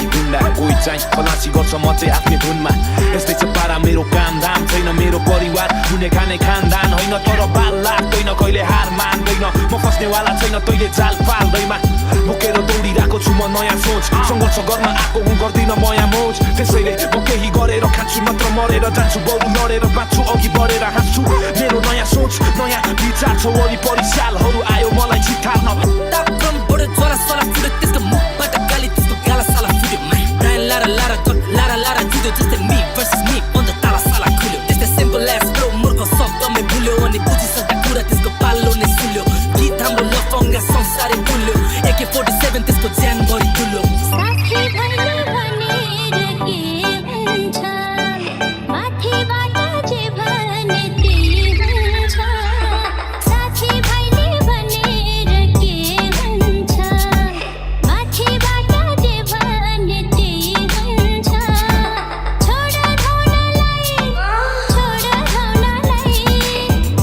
माथि गुन्डा कोही चाहिँ खलासी गर्छ म चाहिँ आफ्नै धुनमा यस्तै छ पारा मेरो काम धाम छैन मेरो परिवार हुने खाने खानदान होइन तर बाल लाग्दैन कहिले हार मान्दैन म फस्नेवाला छैन तैले जाल पाल्दैमा बोकेर दौडिरहेको छु म नयाँ सोच सङ्घर्ष गर्न आएको हुँ गर्दिन मया मोज त्यसैले म केही गरेर खान्छु नत्र मरेर जान्छु बरु लडेर बाँच्छु अघि बढेर हाँस्छु मेरो नयाँ सोच नयाँ विचार छ वरिपरि स्यालहरू आयो मलाई छिटार्न तापक्रम बढ्यो ज्वरा सला फुट्यो त्यसको मुखबाट गाली त्यसको गाला साला फुट्यो ब्रायन लारा लारा चट लारा लारा जुद्यो जस्तै मी भर्सेस मी अन्त ताला साला खुल्यो त्यस्तै सिम्पल एज ब्रो मूर्ख शब्दमै भुल्यो अनि बुझिसक्दा कुरा त्यसको पालो नै सुल्यो गीत हाम्रो लफङ्गा संसारै भुल्यो AK-47 त्यसको ज्यान भरि तुल्यो साथी भैले भनेर के हुन्छ माथिबाट जे भने त्यही हुन्छ साथी भैले भनेर के हुन्छ माथिबाट जे भने त्यही हुन्छ छोड धौलालाई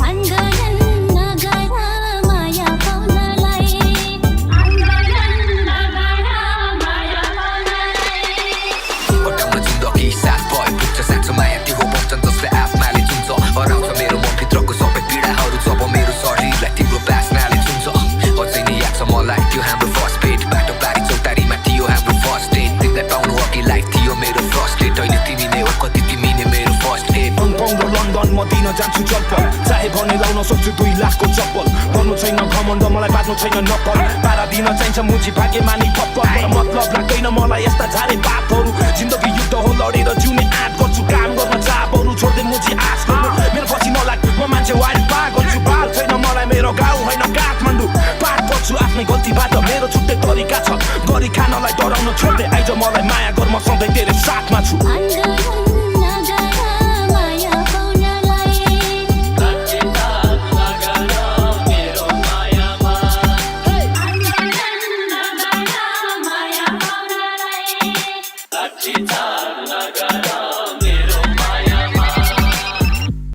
आन्दोलन नगर माया पाउनलाई कोटाउन जिन्दगी साथ भयो पुग्छ साँचो माया त्यो हो बच्चन जसले आत्माले चुन्छ हराउँछ मेरो मनभित्रको सबै पीडाहरू जब मेरो शरीरलाई तिम्रो बास्नाले छुन्छ अझै नै याद छ मलाई त्यो हाम्रो फर्स्ट डेट बाटो बारी चौतारीमा थियो हाम्रो फर्स्ट डेट देख्दा पाउनु अघि लाइफ थियो मेरो फर्स्ट डेट अहिले तिमी नै हो कति तिमी नै मेरो फर्स्ट डेट हङकङ र लन्डन म दिन जान्छु चलपल चाहे भने लाउन सक्छु 2 लाखको चप्पल गर्नु छैन घमण्ड मलाई बाँच्नु छैन नक्कल पारा दिन चाहिन्छ मुजी भाग्य मानी पप्पल तर मतलब लाग्दैन मलाई यस्ता झारे बातहरू जिन्दगी युद्ध हो लडेर जिउने आँट गर्छु काम गर्न चापहरू छोड्दै मुजी आश गर्नु मेरो पछि नलाग म मान्छे वाइल्ड पा गर्छु बाल छैन मलाई मेरो गाउँ होइन काठमाडौँ पाठ पर्छु आफ्नै गल्तीबाट मेरो छुट्टै तरिका छ गरी खानलाई डराउन छोड्दै आइज मलाई माया गर म सधैँ तेरो साथमा छु